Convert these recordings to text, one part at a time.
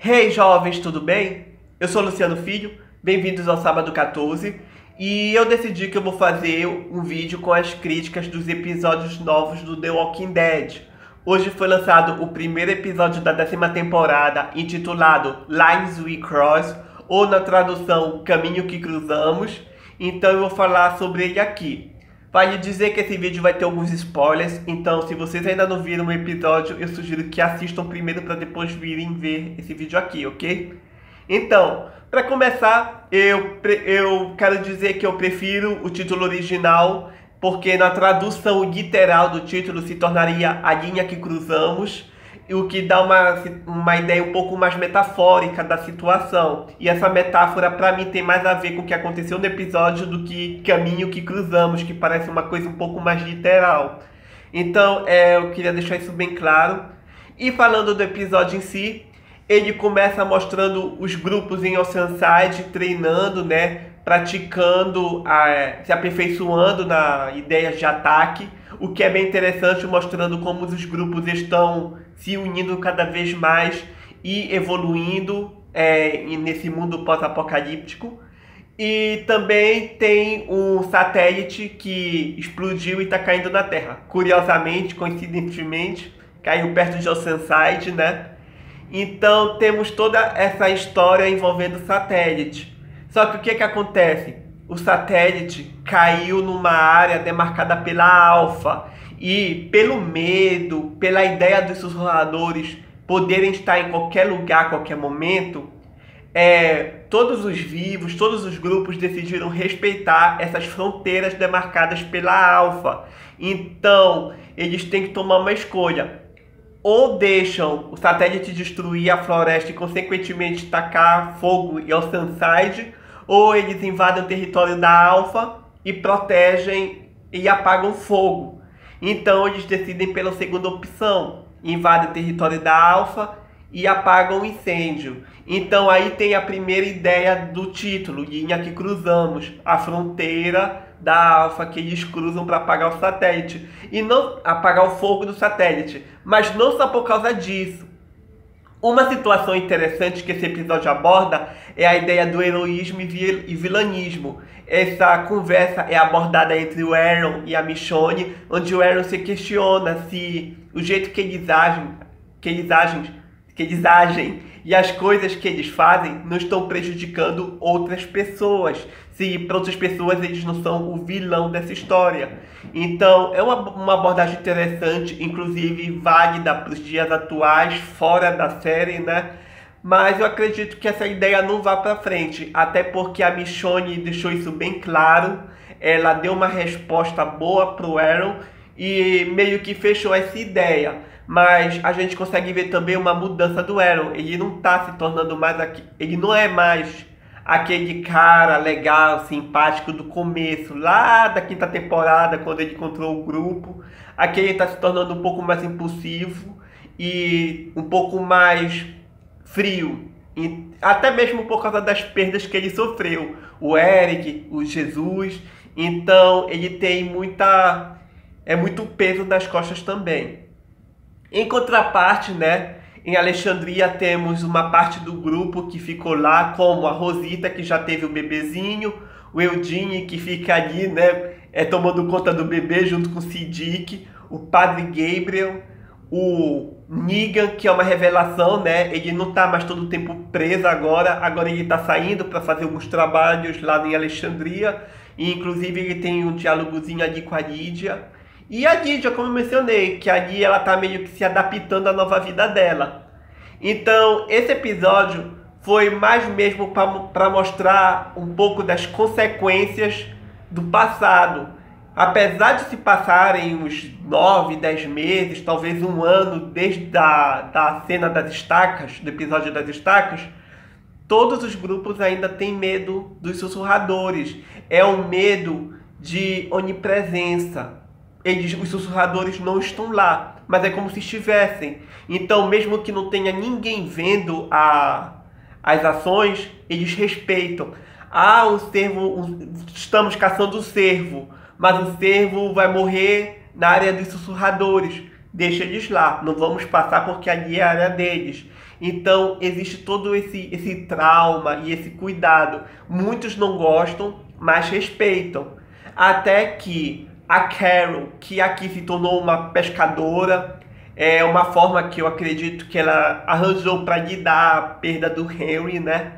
Hey jovens, tudo bem? Eu sou Luciano Filho, bem-vindos ao Sábado 14 e eu decidi que eu vou fazer um vídeo com as críticas dos episódios novos do The Walking Dead. Hoje foi lançado o primeiro episódio da 10ª temporada, intitulado Lines We Cross, ou na tradução Caminho que Cruzamos, então eu vou falar sobre ele aqui. Vale dizer que esse vídeo vai ter alguns spoilers, então se vocês ainda não viram o episódio, eu sugiro que assistam primeiro para depois virem ver esse vídeo aqui, ok? Então, para começar, eu quero dizer que eu prefiro o título original, porque na tradução literal do título se tornaria A Linha que Cruzamos, o que dá uma ideia um pouco mais metafórica da situação. E essa metáfora, para mim, tem mais a ver com o que aconteceu no episódio do que Caminho que Cruzamos, que parece uma coisa um pouco mais literal. Então, eu queria deixar isso bem claro. E falando do episódio em si, ele começa mostrando os grupos em Oceanside treinando, né? Praticando, se aperfeiçoando na ideias de ataque, o que é bem interessante, mostrando como os grupos estão se unindo cada vez mais e evoluindo nesse mundo pós-apocalíptico. E também tem um satélite que explodiu e está caindo na Terra. Curiosamente, coincidentemente, caiu perto de Oceanside, né? Então temos toda essa história envolvendo o satélite. Só que o que acontece? O satélite caiu numa área demarcada pela Alpha. E pelo medo, pela ideia dos sussurradores poderem estar em qualquer lugar, a qualquer momento, todos os vivos, todos os grupos decidiram respeitar essas fronteiras demarcadas pela Alpha. Então, eles têm que tomar uma escolha. Ou deixam o satélite destruir a floresta e, consequentemente, tacar fogo em Oceanside, ou eles invadem o território da Alpha e protegem e apagam fogo. Então eles decidem pela segunda opção, invadem o território da Alpha e apagam o incêndio. Então aí tem a primeira ideia do título, Linha que Cruzamos, a fronteira da Alpha que eles cruzam para apagar o satélite. E não apagar o fogo do satélite, mas não só por causa disso. Uma situação interessante que esse episódio aborda é a ideia do heroísmo e vilanismo. Essa conversa é abordada entre o Aaron e a Michonne, onde o Aaron se questiona se o jeito que eles agem e as coisas que eles fazem não estão prejudicando outras pessoas, se para outras pessoas eles não são o vilão dessa história. Então é uma abordagem interessante, inclusive válida para os dias atuais, fora da série, né? Mas eu acredito que essa ideia não vá para frente, até porque a Michonne deixou isso bem claro. Ela deu uma resposta boa pro Aaron e meio que fechou essa ideia. Mas a gente consegue ver também uma mudança do Aaron. Ele não está se tornando mais ele não é mais aquele cara legal, simpático do começo, lá da 5ª temporada, quando ele encontrou o grupo. Aqui ele está se tornando um pouco mais impulsivo e um pouco mais frio, até mesmo por causa das perdas que ele sofreu, o Eric, o Jesus. Então ele tem muito peso nas costas também. Em contraparte, né, em Alexandria temos uma parte do grupo que ficou lá, como a Rosita, que já teve o bebezinho, o Eugene, que fica ali, né, tomando conta do bebê junto com o Siddiq, o Padre Gabriel, o Negan, que é uma revelação, né? Ele não tá mais todo o tempo preso agora ele tá saindo para fazer alguns trabalhos lá em Alexandria, e inclusive ele tem um diálogozinho ali com a Lídia. E a Lídia, como eu mencionei, que ali ela tá meio que se adaptando à nova vida dela. Então, esse episódio foi mais mesmo para mostrar um pouco das consequências do passado. Apesar de se passarem uns 9, 10 meses, talvez um ano, desde a cena das estacas, do episódio das estacas, todos os grupos ainda têm medo dos sussurradores. É um medo de onipresença. Os sussurradores não estão lá, mas é como se estivessem. Então, mesmo que não tenha ninguém vendo as ações, eles respeitam. Estamos caçando o cervo, mas o cervo vai morrer na área dos sussurradores. deixa eles lá, não vamos passar porque ali é a área deles. Então existe todo esse trauma e esse cuidado. Muitos não gostam, mas respeitam. Até que a Carol, que aqui se tornou uma pescadora, é uma forma que eu acredito que ela arranjou para lidar a perda do Henry, né?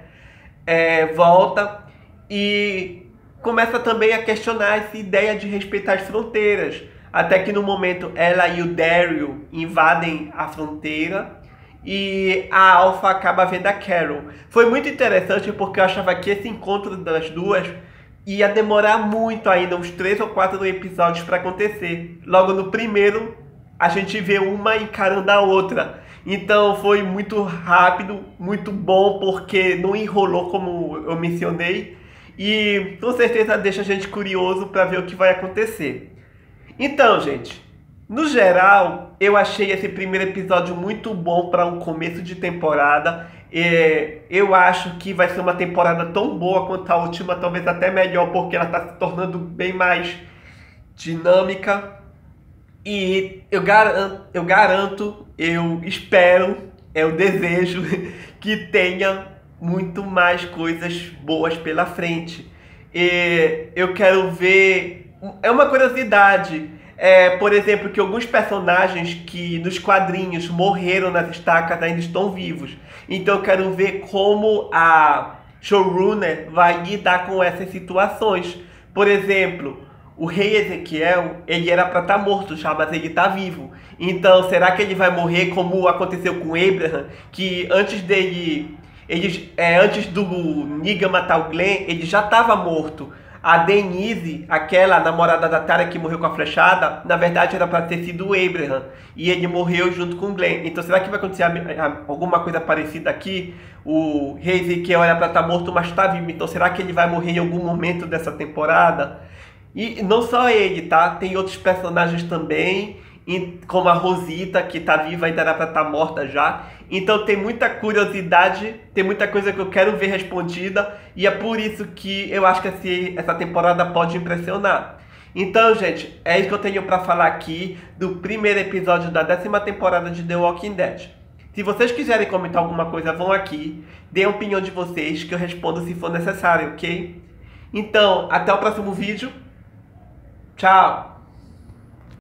Volta e começa também a questionar essa ideia de respeitar as fronteiras. Até que no momento ela e o Daryl invadem a fronteira e a Alpha acaba vendo a Carol. Foi muito interessante porque eu achava que esse encontro das duas ia demorar muito ainda, uns 3 ou 4 episódios para acontecer. Logo no primeiro, a gente vê uma encarando a outra. Então foi muito rápido, muito bom, porque não enrolou como eu mencionei. E com certeza deixa a gente curioso para ver o que vai acontecer. Então, gente, no geral, eu achei esse primeiro episódio muito bom para um começo de temporada. Eu acho que vai ser uma temporada tão boa quanto a última, talvez até melhor, porque ela está se tornando bem mais dinâmica. E eu garanto, eu espero, eu desejo que tenha muito mais coisas boas pela frente. Eu quero ver. É uma curiosidade. Por exemplo, que alguns personagens que nos quadrinhos morreram nas estacas ainda estão vivos. Então eu quero ver como a showrunner vai lidar com essas situações. Por exemplo, o rei Ezequiel, ele era para estar morto já, mas ele está vivo. Então será que ele vai morrer como aconteceu com Abraham? Que antes antes do Negan matar o Glenn, ele já estava morto. A Denise, aquela namorada da Tara que morreu com a flechada, na verdade era para ter sido o Abraham. E ele morreu junto com o Glenn. Então será que vai acontecer alguma coisa parecida aqui? O rei Ezequiel era para estar morto, mas está vivo. Então será que ele vai morrer em algum momento dessa temporada? E não só ele, tá? Tem outros personagens também, como a Rosita, que tá viva, ainda era pra estar morta já. Então tem muita curiosidade, tem muita coisa que eu quero ver respondida, e é por isso que eu acho que essa temporada pode impressionar. Então, gente, é isso que eu tenho pra falar aqui do primeiro episódio da 10ª temporada de The Walking Dead. Se vocês quiserem comentar alguma coisa, vão aqui, dêem a opinião de vocês, que eu respondo se for necessário, ok? Então, até o próximo vídeo. Tchau!